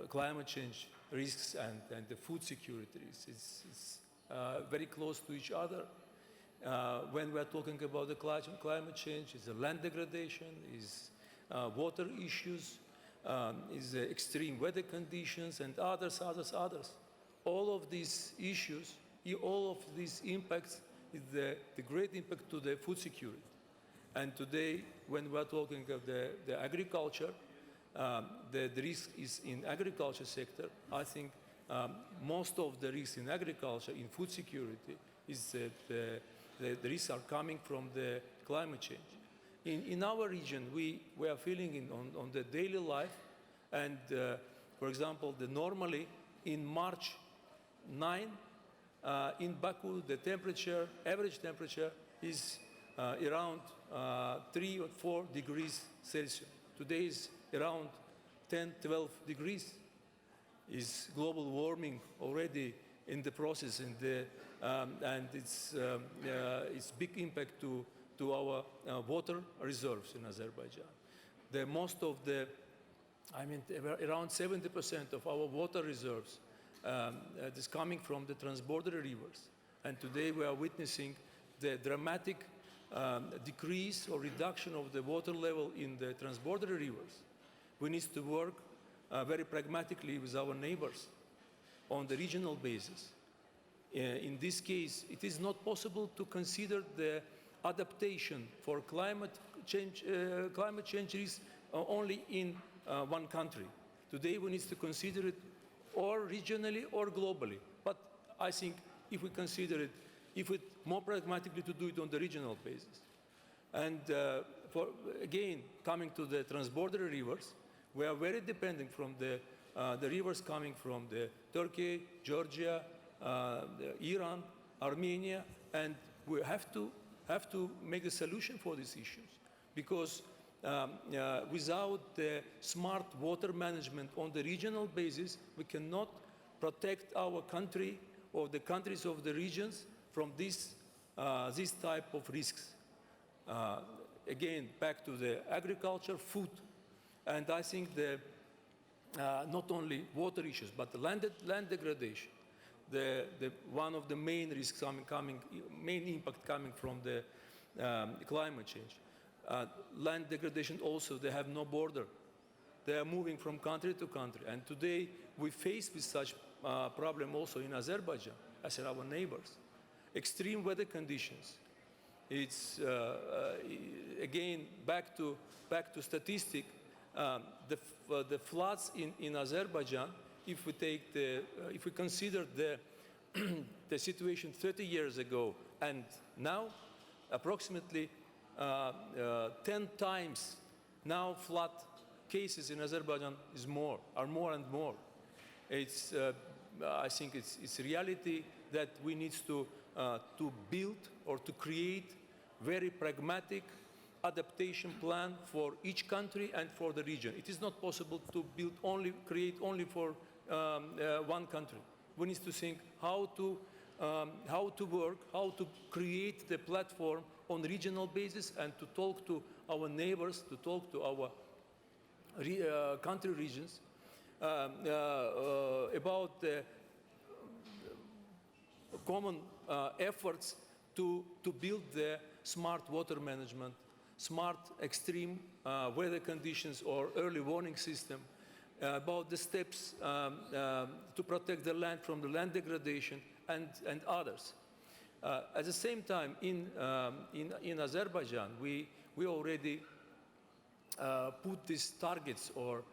climate change risks and the food security risks, it's very close to each other. When we are talking about the climate change, it's the land degradation, is water issues, is extreme weather conditions, and others. All of these issues, all of these impacts, is the great impact to the food security. And today, when we are talking of the agriculture, the risk is in agriculture sector. I think most of the risks in agriculture, in food security, is that the risks are coming from the climate change. In our region, we are feeling on the daily life, and for example, normally in March 9, in Baku, the average temperature is around 3 or 4 degrees Celsius. Today is around 10, 12 degrees. Is global warming already in the process, and it's big impact to our water reserves in Azerbaijan. Around 70% of our water reserves is coming from the transborder rivers. And today we are witnessing the dramatic decrease or reduction of the water level in the transborder rivers. We need to work very pragmatically with our neighbors on the regional basis. In this case, it is not possible to consider the adaptation for climate change risks only in one country. Today we need to consider it or regionally or globally. But I think if we consider it, more pragmatically to do it on the regional basis. And again, coming to the transborder rivers, we are very dependent from the rivers coming from the Turkey, Georgia, Iran, Armenia, and we have to make a solution for these issues, because without the smart water management on the regional basis, we cannot protect our country or the countries of the regions from this type of risks. Again, back to the agriculture, food, and I think not only water issues, but the land degradation. One of the main risks main impact coming from the climate change. Land degradation also, they have no border. They are moving from country to country. And today we face with such problem also in Azerbaijan, as in our neighbors. Extreme weather conditions. It's again back to statistic. The floods in Azerbaijan, if we consider the situation 30 years ago and now, approximately 10 times now flood cases in Azerbaijan are more and more. I think it's reality that we need to build or to create very pragmatic adaptation plan for each country and for the region. It is not possible to create only for one country. We need to think how to work, how to create the platform on regional basis, and to talk to our neighbors, to talk to our country regions about the common efforts to build the smart water management, smart extreme weather conditions or early warning system, about the steps to protect the land from the land degradation and others. At the same time, in Azerbaijan, we already put these targets on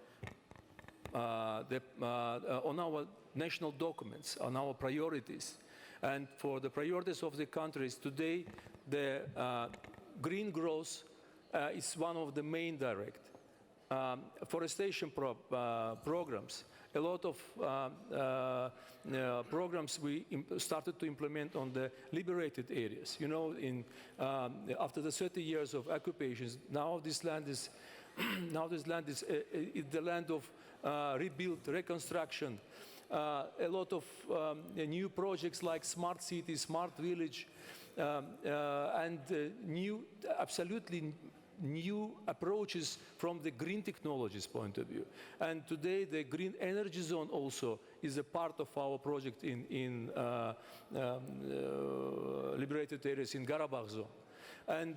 our national documents, on our priorities. And for the priorities of the countries today, the green growth is one of the main direct. Forestation programs a lot of programs we started to implement on the liberated areas. You know, after the 30 years of occupations, now this land is the land of rebuild, reconstruction. A lot of new projects like smart city, smart village, and absolutely new approaches from the green technologies point of view. And today the green energy zone also is a part of our project in liberated areas in Karabakh zone. And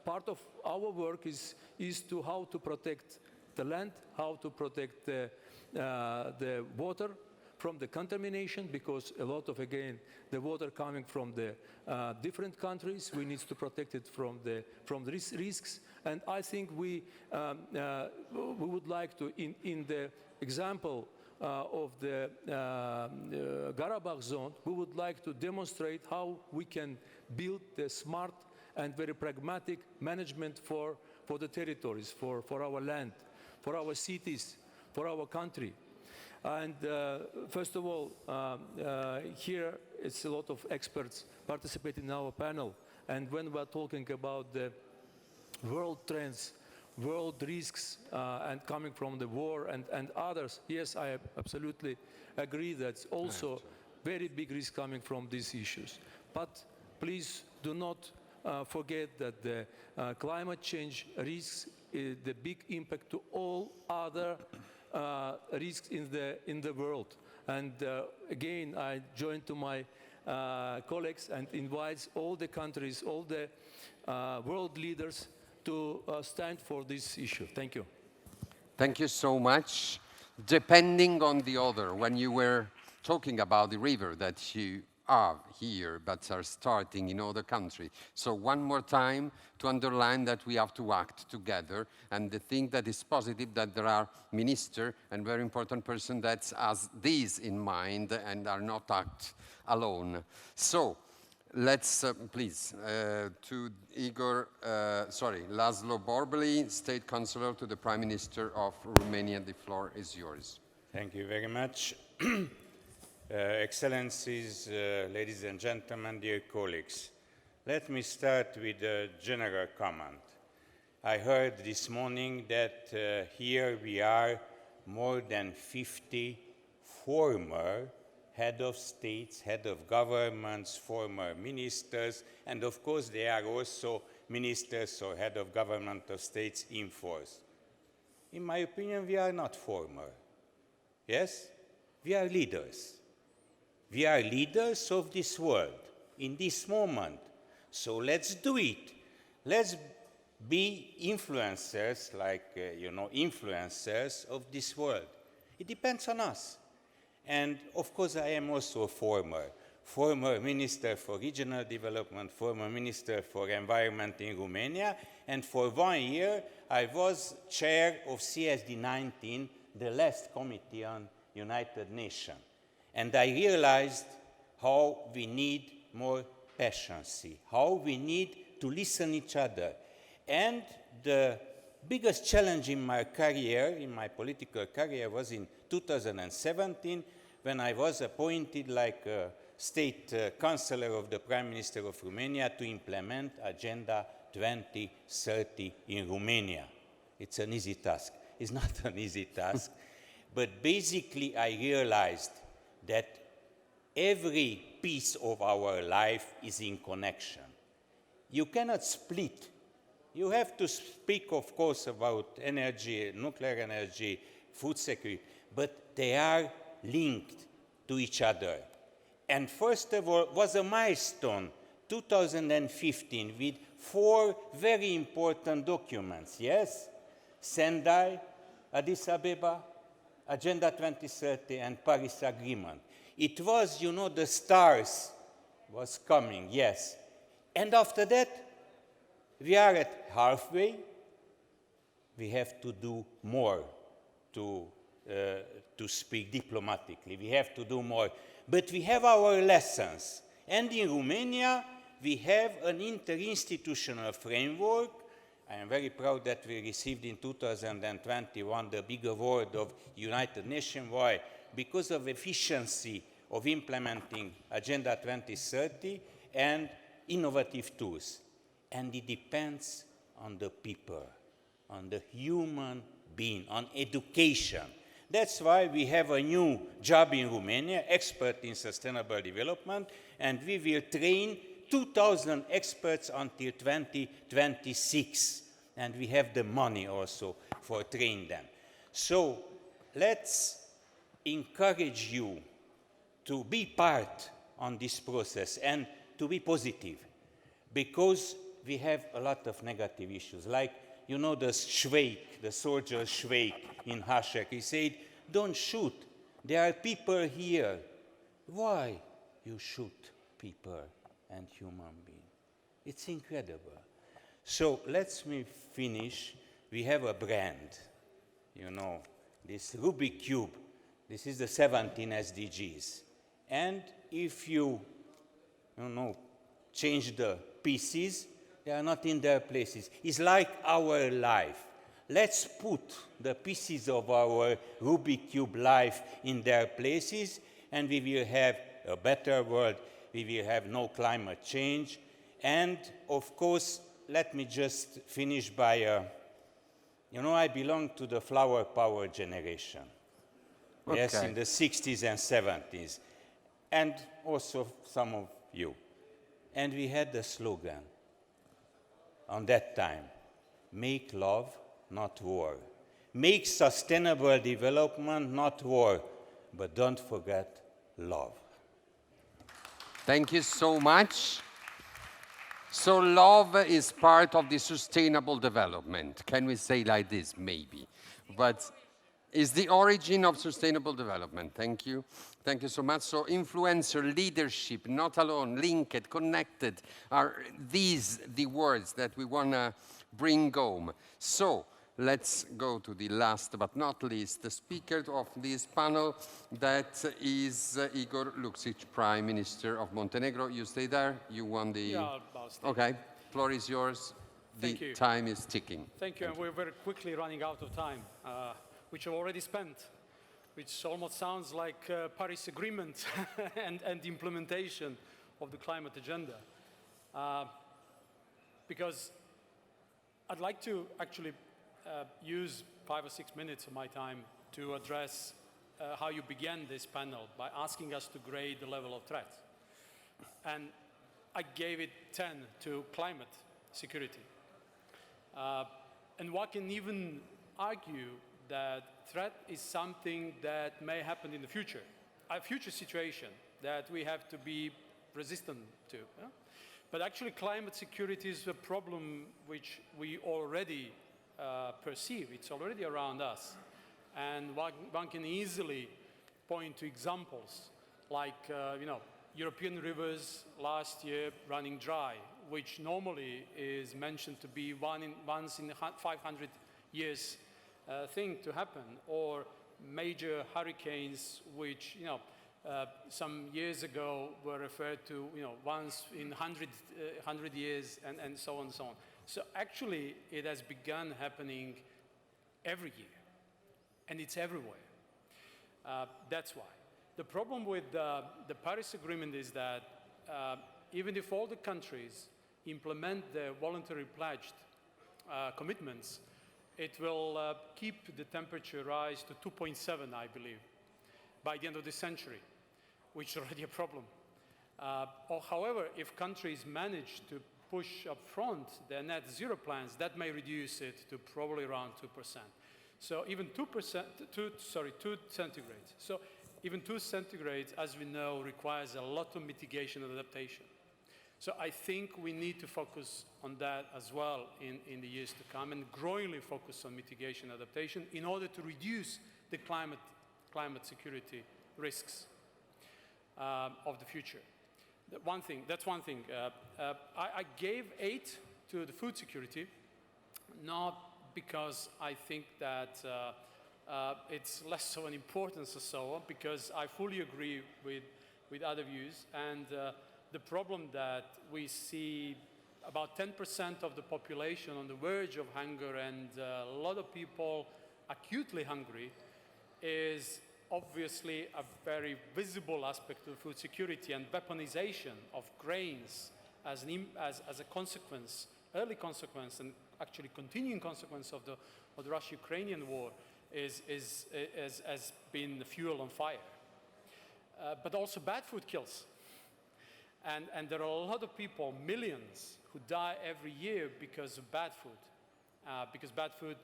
part of our work is to how to protect the land, how to protect the water from the contamination, because a lot of, again, the water coming from the different countries, we need to protect it from the risks. And I think we would like to, in the example of the Karabakh zone, we would like to demonstrate how we can build the smart and very pragmatic management for the territories, for our land, for our cities, for our country. And first of all, here it's a lot of experts participating in our panel. And when we're talking about the world trends, world risks, and coming from the war and others, yes, I absolutely agree that's also very big risk coming from these issues. But please do not forget that the climate change risks the big impact to all other risks in the world. And again, I join to my colleagues and invite all the countries, all the world leaders to stand for this issue. Thank you.
Thank you so much. Depending on the order, when you were talking about the river that you are here but are starting in other countries. So one more time to underline that we have to act together, and the thing that is positive that there are minister and very important person that has these in mind and are not act alone. So let's please to Laszlo Borbeli, State Councillor to the Prime Minister of Romania. The floor is yours.
Thank you very much. Excellencies, ladies and gentlemen, dear colleagues, let me start with a general comment. I heard this morning that here we are more than 50 former head of states, head of governments, former ministers, and of course they are also ministers or head of government of states in force. In my opinion, we are not former. Yes? We are leaders. We are leaders of this world in this moment. So let's do it. Let's be influencers, like, influencers of this world. It depends on us. And of course, I am also a former minister for regional development, former minister for environment in Romania, and for 1 year, I was chair of CSD19, the last committee on United Nations. And I realized how we need more patience, how we need to listen to each other. And the biggest challenge in my career, in my political career, was in 2017, when I was appointed like a state councillor of the Prime Minister of Romania to implement Agenda 2030 in Romania. It's an easy task. It's not an easy task, but basically I realized that every piece of our life is in connection. You cannot split. You have to speak, of course, about energy, nuclear energy, food security, but they are linked to each other. And first of all, was a milestone, 2015, with 4 very important documents, yes? Sendai, Addis Abeba, Agenda 2030 and Paris Agreement. It was, the stars was coming, yes. And after that, we are at halfway. We have to do more to speak diplomatically. We have to do more. But we have our lessons. And in Romania, we have an interinstitutional framework I am very proud that we received in 2021 the big award of United Nations. Why? Because of efficiency of implementing Agenda 2030 and innovative tools. And it depends on the people, on the human being, on education. That's why we have a new job in Romania, expert in sustainable development, and we will train 2,000 experts until 2026. And we have the money also for training them. So let's encourage you to be part on this process and to be positive, because we have a lot of negative issues. Like, you know, the Schweik, the soldier Schweik in Hasek, he said, don't shoot. There are people here. Why you shoot people and human beings? It's incredible. So let me finish. We have a brand, you know, this Rubik Cube. This is the 17 SDGs. And if you change the pieces, they are not in their places. It's like our life. Let's put the pieces of our Rubik Cube life in their places, and we will have a better world. We will have no climate change. And, of course, let me just finish by, I belong to the flower power generation. Okay. Yes, in the 60s and 70s. And also some of you. And we had the slogan on that time, make love, not war. Make sustainable development, not war. But don't forget love.
Thank you so much. So love is part of the sustainable development. Can we say like this? Maybe. But is the origin of sustainable development. Thank you. Thank you so much. So influencer, leadership, not alone, linked, connected, are these the words that we want to bring home. So let's go to the last but not least, the speaker of this panel, that is Igor Lukšić, Prime Minister of Montenegro. You stay there? You want the...
Yeah, I'll stay.
Okay, floor is yours.
Thank
The
you.
time is ticking.
Thank you, and we're very quickly running out of time, which I've already spent, which almost sounds like Paris Agreement and the implementation of the climate agenda. Because I'd like to actually use 5 or 6 minutes of my time to address how you began this panel by asking us to grade the level of threat. And I gave it 10 to climate security. And one can even argue that threat is something that may happen in the future, a future situation that we have to be resistant to. Yeah? But actually climate security is a problem which we already perceive. It's already around us. And one can easily point to examples like, European rivers last year running dry, which normally is mentioned to be once in 500 years thing to happen, or major hurricanes which, some years ago were referred to, once in 100 years, and so on and so on. So actually, it has begun happening every year, and it's everywhere. That's why. The problem with the Paris Agreement is that even if all the countries implement their voluntary pledged commitments, it will keep the temperature rise to 2.7, I believe, by the end of the century, which is already a problem. However, if countries manage to push up front their net zero plans, that may reduce it to probably around 2%. So even 2 centigrades. So even 2 centigrades, as we know, requires a lot of mitigation and adaptation. So I think we need to focus on that as well in the years to come, and growingly focus on mitigation and adaptation in order to reduce the climate security risks of the future. That's one thing. I gave 8 to the food security, not because I think that it's less of an importance or so on, because I fully agree with other views. And the problem that we see about 10% of the population on the verge of hunger and a lot of people acutely hungry is obviously a very visible aspect of food security, and weaponization of grains as a consequence, early consequence, and actually continuing consequence of the Russia-Ukrainian war has been fuel on fire. But also bad food kills. And there are a lot of people, millions, who die every year because of bad food. Because bad food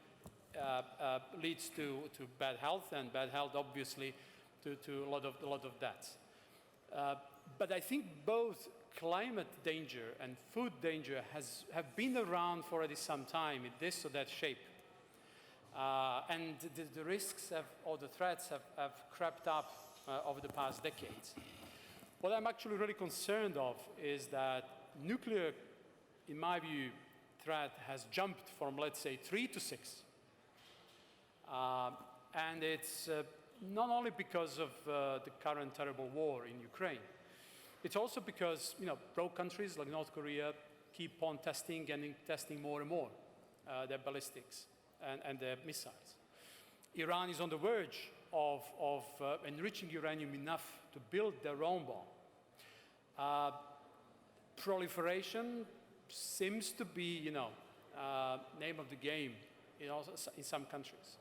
leads to bad health, and bad health obviously to a lot of deaths. But I think both climate danger and food danger have been around for already some time in this or that shape. And the risks or the threats have crept up over the past decades. What I'm actually really concerned of is that nuclear, in my view, threat has jumped from, let's say, 3 to 6. And it's not only because of the current terrible war in Ukraine. It's also because, rogue countries like North Korea keep on testing more and more their ballistics and their missiles. Iran is on the verge of enriching uranium enough to build their own bomb. Proliferation seems to be, name of the game in some countries.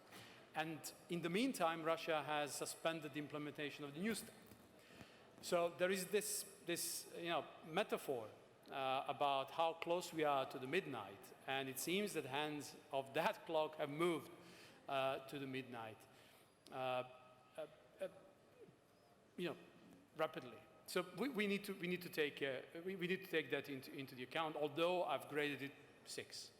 And in the meantime, Russia has suspended the implementation of the New START. So there is this metaphor about how close we are to the midnight, and it seems that hands of that clock have moved to the midnight, rapidly. So we need to take that into the account. Although I've graded it 6.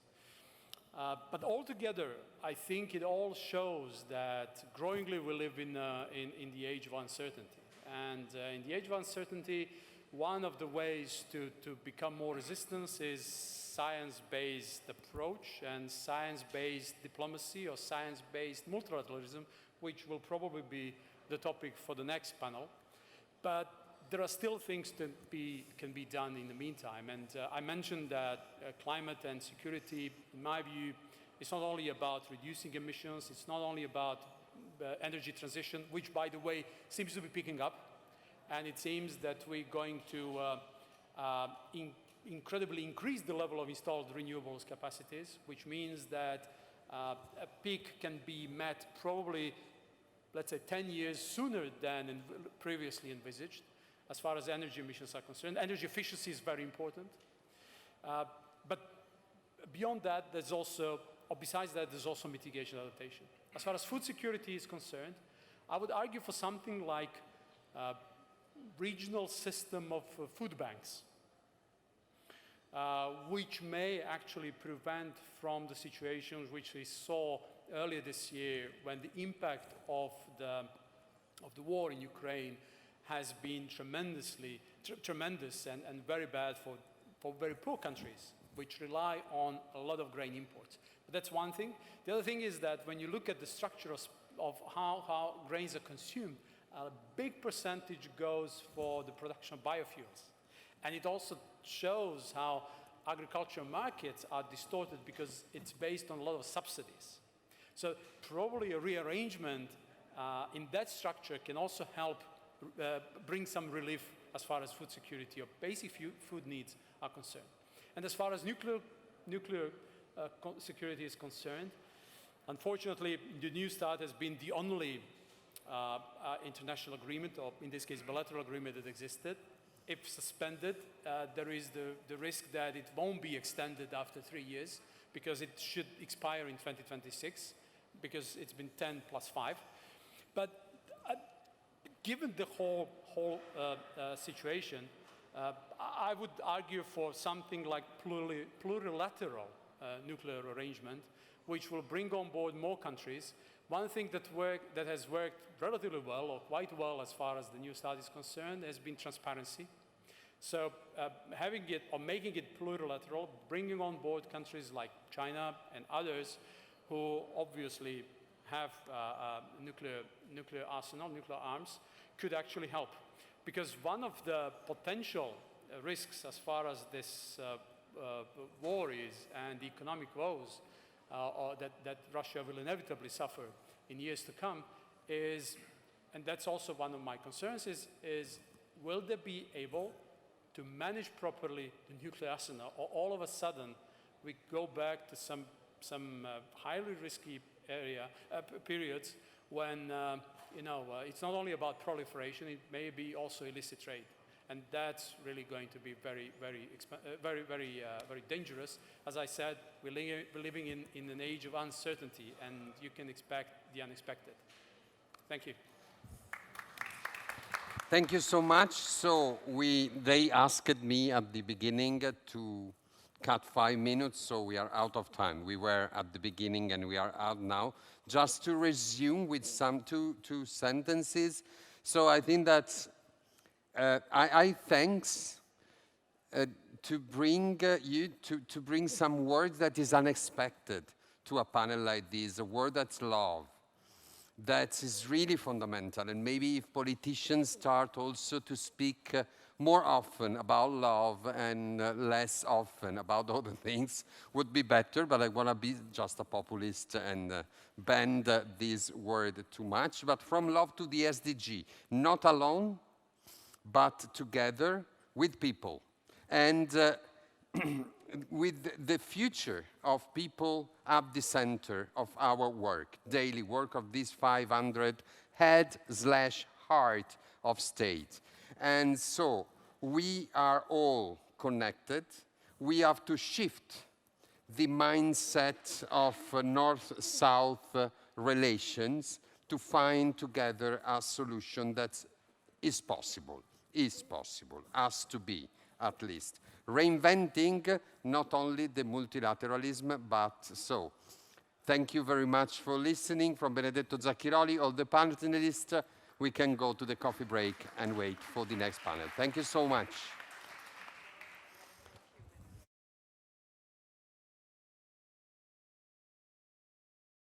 But altogether, I think it all shows that growingly we live in the age of uncertainty. And in the age of uncertainty, one of the ways to become more resistant is science-based approach and science-based diplomacy or science-based multilateralism, which will probably be the topic for the next panel. But there are still things that can be done in the meantime. And I mentioned that climate and security, in my view, it's not only about reducing emissions, it's not only about energy transition, which, by the way, seems to be picking up. And it seems that we're going to incredibly increase the level of installed renewables capacities, which means that a peak can be met probably, let's say, 10 years sooner than previously envisaged. As far as energy emissions are concerned, energy efficiency is very important. But beyond that, besides that, there's also mitigation adaptation. As far as food security is concerned, I would argue for something like regional system of food banks, which may actually prevent from the situations which we saw earlier this year, when the impact of the war in Ukraine has been tremendous and very bad for very poor countries, which rely on a lot of grain imports. But that's one thing. The other thing is that when you look at the structure of how grains are consumed, a big percentage goes for the production of biofuels. And it also shows how agricultural markets are distorted because it's based on a lot of subsidies. So probably a rearrangement in that structure can also help bring some relief as far as food security or basic food needs are concerned. And as far as nuclear security is concerned, unfortunately, the New START has been the only international agreement, or in this case, bilateral agreement that existed. If suspended, there is the risk that it won't be extended after 3 years, because it should expire in 2026, because it's been 10 plus 5. But given the whole situation, I would argue for something like plurilateral nuclear arrangement, which will bring on board more countries. One thing that has worked relatively well, or quite well as far as the New START is concerned, has been transparency. So having it or making it plurilateral, bringing on board countries like China and others who obviously have nuclear arsenal, nuclear arms, could actually help. Because one of the potential risks as far as this worries and the economic woes that Russia will inevitably suffer in years to come is, and that's also one of my concerns, is will they be able to manage properly the nuclear arsenal, or all of a sudden we go back to some highly risky periods when it's not only about proliferation, it may be also illicit trade. And that's really going to be very, very dangerous. As I said, we're living in an age of uncertainty, and you can expect the unexpected. Thank you.
Thank you so much. So they asked me at the beginning to cut 5 minutes, so we are out of time. We were at the beginning and we are out now. Just to resume with some two sentences. So I think that I thanks to bring you to bring some word that is unexpected to a panel like this, a word that's love. That is really fundamental, and maybe if politicians start also to speak more often about love and less often about other things would be better, but I want to be just a populist and bend this word too much. But from love to the SDG, not alone, but together with people. And with the future of people at the center of our work, daily work of these 500 head/heart of state. And so we are all connected. We have to shift the mindset of North-South relations to find together a solution that is possible, has to be at least. Reinventing not only the multilateralism, but so. Thank you very much for listening. From Benedetto Zacchiroli, all the panelists, we can go to the coffee break and wait for the next panel. Thank you so much.